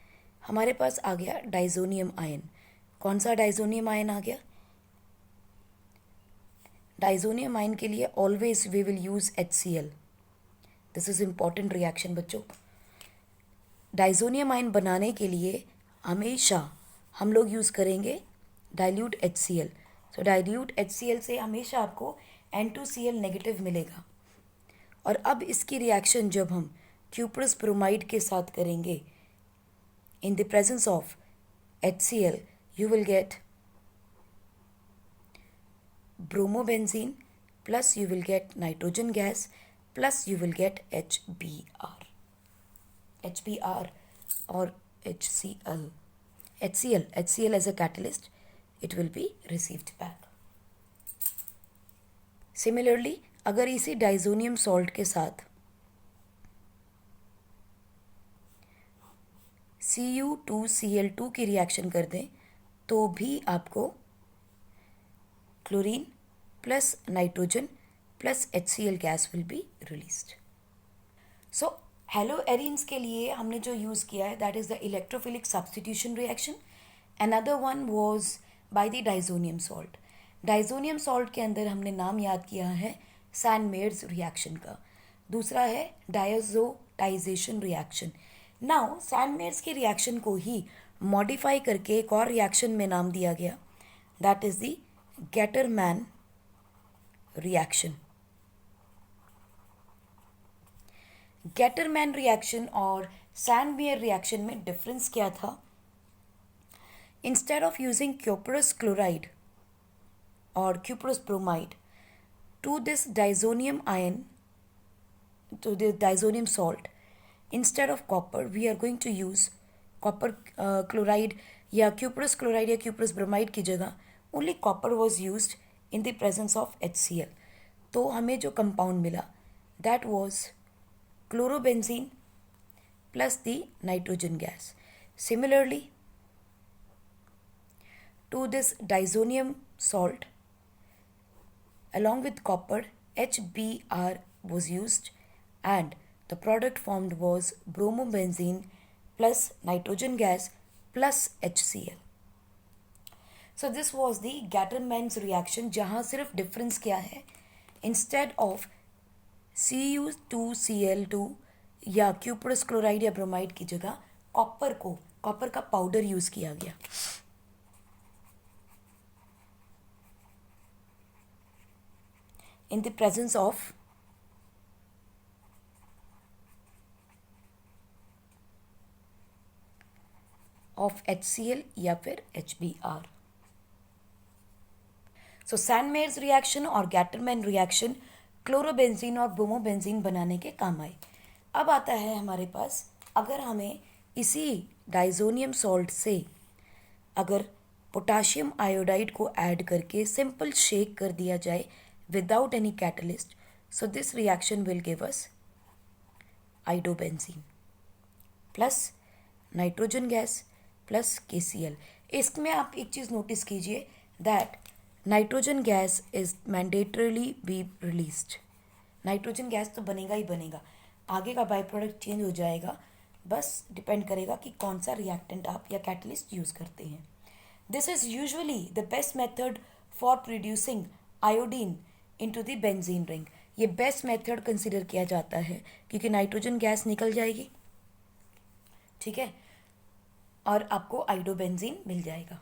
हमारे पास आ गया डाइजोनियम आयन. कौन सा डाइजोनियम आयन आ गया? डाइजोनियम आयन के लिए always we will use HCl. This is important reaction बच्चों. डाइजोनियम आयन बनाने के लिए हमेशा हम लोग यूज़ करेंगे dilute HCl. So dilute HCl से हमेशा आपको N2Cl नेगेटिव मिलेगा. और अब इसकी रिएक्शन जब हम क्यूप्रस ब्रोमाइड के साथ करेंगे इन the presence of HCl, you will get bromobenzene plus you will get nitrogen gas plus you will get HBr or HCl. HCl as a catalyst, it will be received back. Similarly, अगर इसी diazonium salt के साथ Cu2Cl2 की reaction कर दें तो भी आपको chlorine plus nitrogen plus HCl gas will be released. So hello arenes के लिए हमने जो यूज़ किया है that is the electrophilic substitution reaction. Another one was by the diazonium salt. Diazonium salt के अंदर हमने नाम याद किया है सैंड-मेयर्स रिएक्शन का. दूसरा है डायजोटाइजेशन रिएक्शन. नाउ सैंड-मेयर्स की रिएक्शन को ही मॉडिफाई करके एक और रिएक्शन में नाम दिया गया, that is the Gattermann reaction. Gattermann reaction और सैंड-मेयर रिएक्शन में डिफरेंस क्या था? Instead of using cuprous chloride और cuprous bromide to this diazonium ion, to the diazonium salt, instead of copper we are going to use copper chloride या cuprous chloride या cuprous bromide की जगह only copper was used in the presence of HCl. तो हमें जो compound मिला that was chlorobenzene plus the nitrogen gas. Similarly, to this diazonium salt along with copper HBr was used and the product formed was bromobenzene plus nitrogen gas plus HCl. So this was the Gattermann's reaction, जहाँ सिर्फ difference क्या है, instead of Cu2Cl2 या cuprous chloride या bromide की जगह copper का powder use किया गया. in the presence of HCl या फिर HBr. सो सैंड-मेयर्स रिएक्शन और गैटरमैन रिएक्शन क्लोरोबेंजीन और ब्रोमोबेंजीन बनाने के काम आए. अब आता है हमारे पास, अगर हमें इसी डाइजोनियम सॉल्ट से अगर पोटाशियम आयोडाइड को ऐड करके सिंपल शेक कर दिया जाए without any catalyst, so this reaction will give us iodobenzene plus nitrogen gas plus KCl। इसमें आप एक चीज़ नोटिस कीजिए that nitrogen gas is mandatorily be released. Nitrogen gas तो बनेगा ही बनेगा, आगे का बाई प्रोडक्ट चेंज हो जाएगा, बस डिपेंड करेगा कि कौन सा रिएक्टेंट आप या कैटलिस्ट यूज़ करते हैं। This is usually the best method for producing iodine into the benzene ring. ये बेस्ट मेथड कंसिडर किया जाता है क्योंकि नाइट्रोजन गैस निकल जाएगी, ठीक है, और आपको आइडोबेंजीन मिल जाएगा।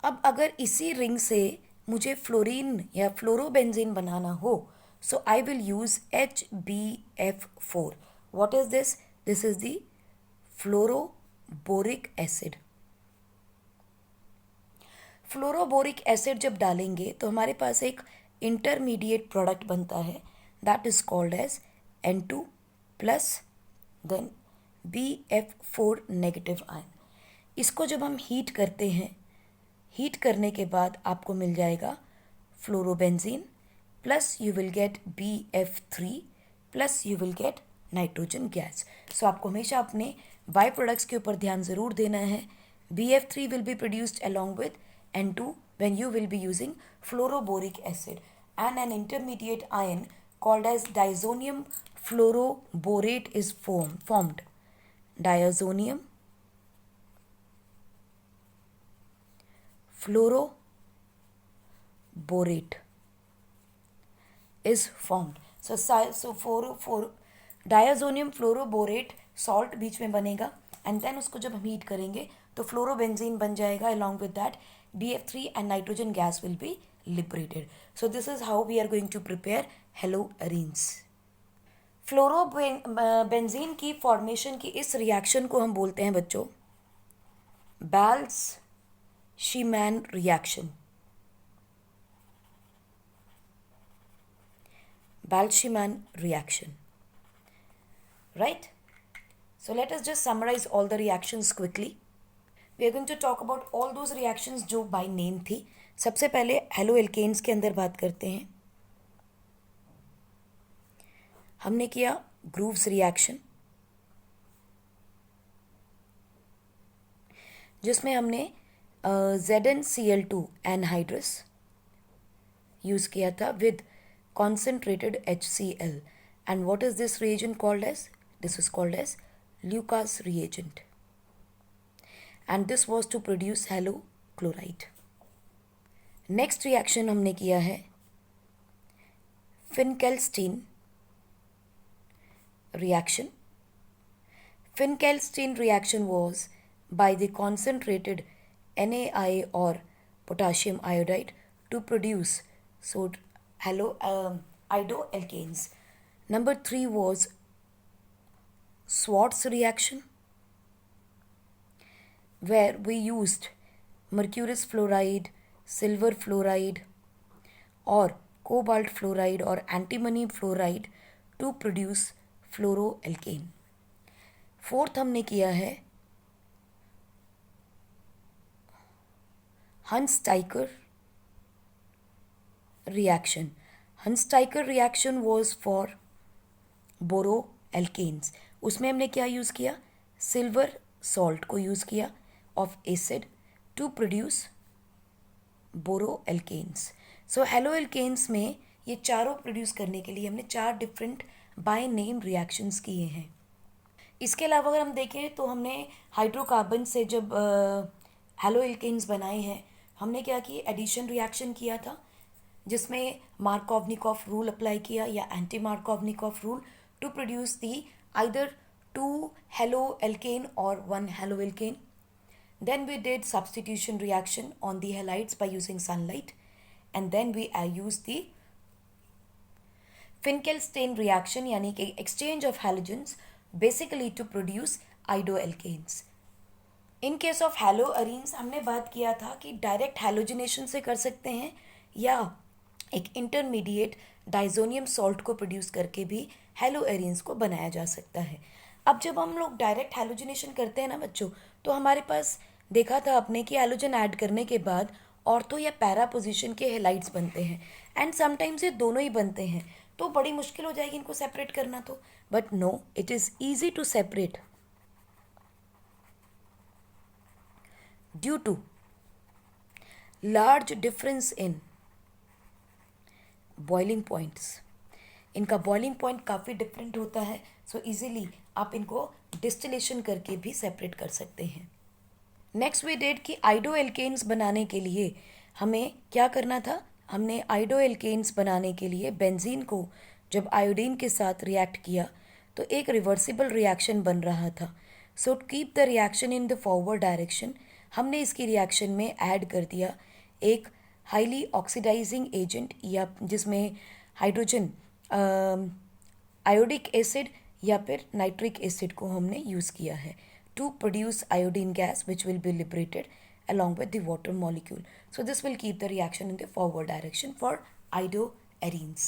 अब अगर इसी रिंग से मुझे फ्लोरीन या फ्लोरोबेंजीन बनाना हो, so I will use HbF4। What is this? This is the fluoroboric acid. Fluoroboric acid जब डालेंगे तो हमारे पास एक इंटरमीडिएट प्रोडक्ट बनता है, that is called as N2 plus then BF4 negative ion. इसको जब हम हीट करते हैं, हीट करने के बाद आपको मिल जाएगा fluorobenzene plus you will get BF3 plus you will get nitrogen gas. So आपको हमेशा अपने बाई प्रोडक्ट्स के ऊपर ध्यान ज़रूर देना है। BF3 will be produced along with N2 when you will be using fluoroboric acid, and an intermediate ion called as diazonium fluoroborate is formed. Diazonium fluoroborate is formed. So diazonium fluoroborate salt बीच में बनेगा and then उसको जब हम heat करेंगे तो fluorobenzene बन जाएगा, along with that BF3 and nitrogen gas will be liberated. So this is how we are going to prepare haloarenes. Fluorobenzene की फॉर्मेशन की इस रिएक्शन को हम बोलते हैं बच्चों बाल्स-शीमैन reaction. Balch-Schimann reaction, right? So let us just summarize all the reactions quickly. We are going to talk about all those reactions जो by name थी। सबसे पहले हेलो एल्केन्स के अंदर बात करते हैं। हमने किया ग्रूव्स रिएक्शन, जिसमें हमने ZnCl2 एनहाइड्रस यूज किया था with concentrated HCl, and what is this reagent called as? This is called as Lucas reagent, and this was to produce halochloride. Next reaction हमने किया है Finkelstein reaction. Finkelstein reaction was by the concentrated NaI or potassium iodide to produce idoalkanes. Number 3 was Schwarz reaction, where we used mercurous fluoride, silver fluoride or cobalt fluoride or antimony fluoride to produce fluoroalkane. Fourth हमने किया है Hunts-Teicher reaction. Hunts-Teicher reaction was for boroalkanes. उसमें हमने क्या use किया? Silver salt को use किया of acid to produce boroalkanes. So haloalkanes में ये चारों प्रोड्यूस करने के लिए हमने 4 डिफरेंट बाय नेम रिएक्शंस किए हैं। इसके अलावा अगर हम देखें तो हमने हाइड्रोकार्बन से जब हेलोएल्केन्स बनाए हैं, हमने क्या किया? एडिशन रिएक्शन किया था, जिसमें मार्कोवनिकॉफ रूल अप्लाई किया या anti Markovnikov rule to produce the either 2 haloalkane or 1 haloalkane. Then we did substitution reaction on the halides by using sunlight, and then we used the Finkelstein reaction यानी कि exchange of halogens basically to produce idoalkanes. In case of haloarenes हमने बात किया था कि direct halogenation से कर सकते हैं या एक इंटरमीडिएट डाइजोनियम सॉल्ट को प्रोड्यूस करके भी हेलोएरीन्स को बनाया जा सकता है। अब जब हम लोग डायरेक्ट हैलोजिनेशन करते हैं ना बच्चों, तो हमारे पास देखा था आपने कि हैलोजन ऐड करने के बाद ऑर्थो या पैरा पोजीशन के हेलाइड्स बनते हैं, एंड समटाइम्स ये दोनों ही बनते हैं, तो बड़ी मुश्किल हो जाएगी इनको सेपरेट करना तो, but no, it is easy to separate due to large difference in boiling points. इनका बॉइलिंग पॉइंट काफ़ी डिफरेंट होता है, सो इजीली आप इनको डिस्टिलेशन करके भी सेपरेट कर सकते हैं। नेक्स्ट वी डिड कि आइडो एल्केन्स बनाने के लिए हमें क्या करना था, हमने आइडो एल्केन्स बनाने के लिए बेंजीन को जब आयोडीन के साथ रिएक्ट किया तो एक रिवर्सिबल रिएक्शन बन रहा था। So to keep the reaction in the forward direction हमने इसकी रिएक्शन में ऐड कर दिया एक हाईली ऑक्सीडाइजिंग एजेंट, या जिसमें हाइड्रोजन आयोडिक एसिड या फिर नाइट्रिक एसिड को हमने यूज़ किया है to produce iodine gas which will be liberated along with the water molecule. So this will keep the reaction in the forward direction for isoarenes.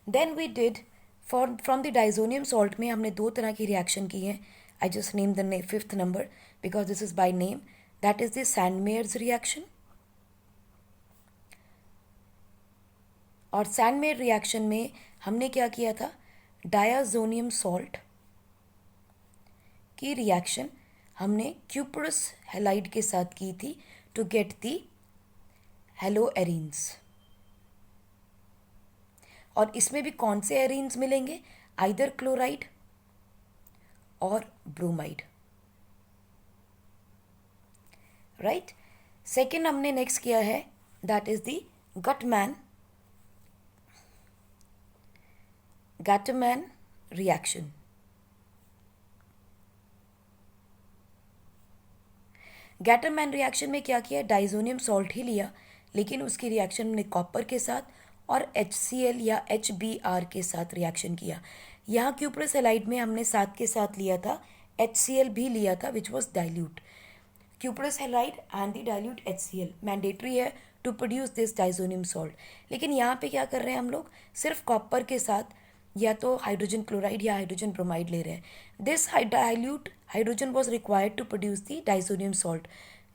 Then we did from the diazonium salt में हमने दो तरह की reaction की है. I just named the fifth number because this is by name. That is the Sandmeyer's reaction. और Sandmeyer reaction में हमने क्या किया था, डायाजोनियम सॉल्ट की रिएक्शन हमने क्यूपरस हैलाइड के साथ की थी टू गेट दी हैलोएरीन्स। और इसमें भी कौन से एरीन्स मिलेंगे, आइदर क्लोराइड और ब्रोमाइड, राइट। सेकेंड हमने नेक्स्ट किया है that is the Guttmann reaction. Gattermann reaction में क्या किया, डाइजोनियम सॉल्ट ही लिया, लेकिन उसकी रिएक्शन हमने कॉपर के साथ और HCl या HBr के साथ रिएक्शन किया। यहाँ क्यूपरस हैलाइड में हमने साथ के साथ लिया था, HCl भी लिया था which was dilute. Cuprous halide and the dilute HCl mandatory है to produce this diazonium salt. लेकिन यहाँ पे क्या कर रहे हैं हम लोग, सिर्फ कॉपर के साथ या तो हाइड्रोजन क्लोराइड या हाइड्रोजन ब्रोमाइड ले रहे हैं। This dilute hydrogen was required to produce the diazonium salt,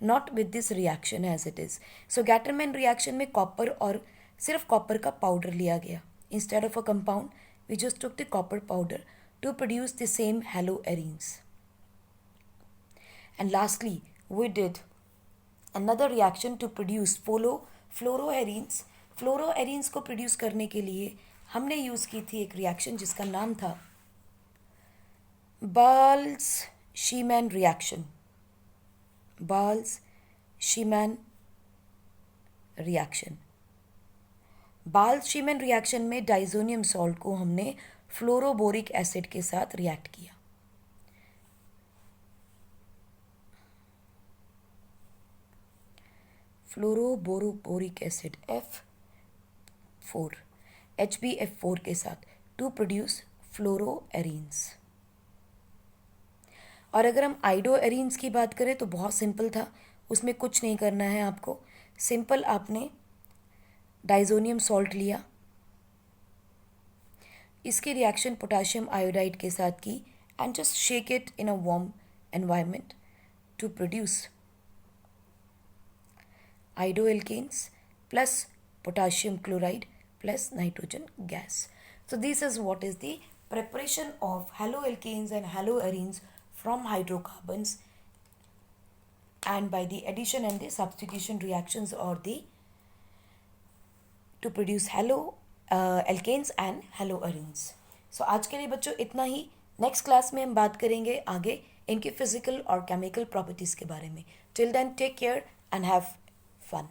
not with this reaction as it is. So Gattermann reaction में copper और सिर्फ copper का powder लिया गया. Instead of a compound, we just took the copper powder to produce the same haloarenes. And lastly, we did another reaction to produce fluoroarenes. Fluoroarenes को produce करने के लिए हमने यूज़ की थी एक रिएक्शन जिसका नाम था Bals-Schiemann reaction. Bals-Schiemann reaction. Bals-Schiemann reaction में डाइजोनियम सॉल्ट को हमने फ्लोरोबोरिक एसिड के साथ रिएक्ट किया। फ्लोरोबोरिक एसिड F4 HbF4 के साथ टू प्रोड्यूस फ्लोरोएरीन्स। और अगर हम आइडोएरीन्स की बात करें तो बहुत सिंपल था, उसमें कुछ नहीं करना है आपको। सिंपल आपने डाइजोनियम सॉल्ट लिया, इसकी रिएक्शन पोटाशियम आयोडाइड के साथ की and just shake it in a warm environment to produce iodoalkanes plus potassium chloride plus nitrogen gas. So this is what is the preparation of haloalkanes and haloarenes from hydrocarbons, and by the addition and the substitution reactions or the to produce alkanes and haloarenes. So आज के लिए बच्चों इतना ही. Next class में हम बात करेंगे आगे इनके फिजिकल और केमिकल प्रॉपर्टीज़ के बारे में. Till then take care and have fun.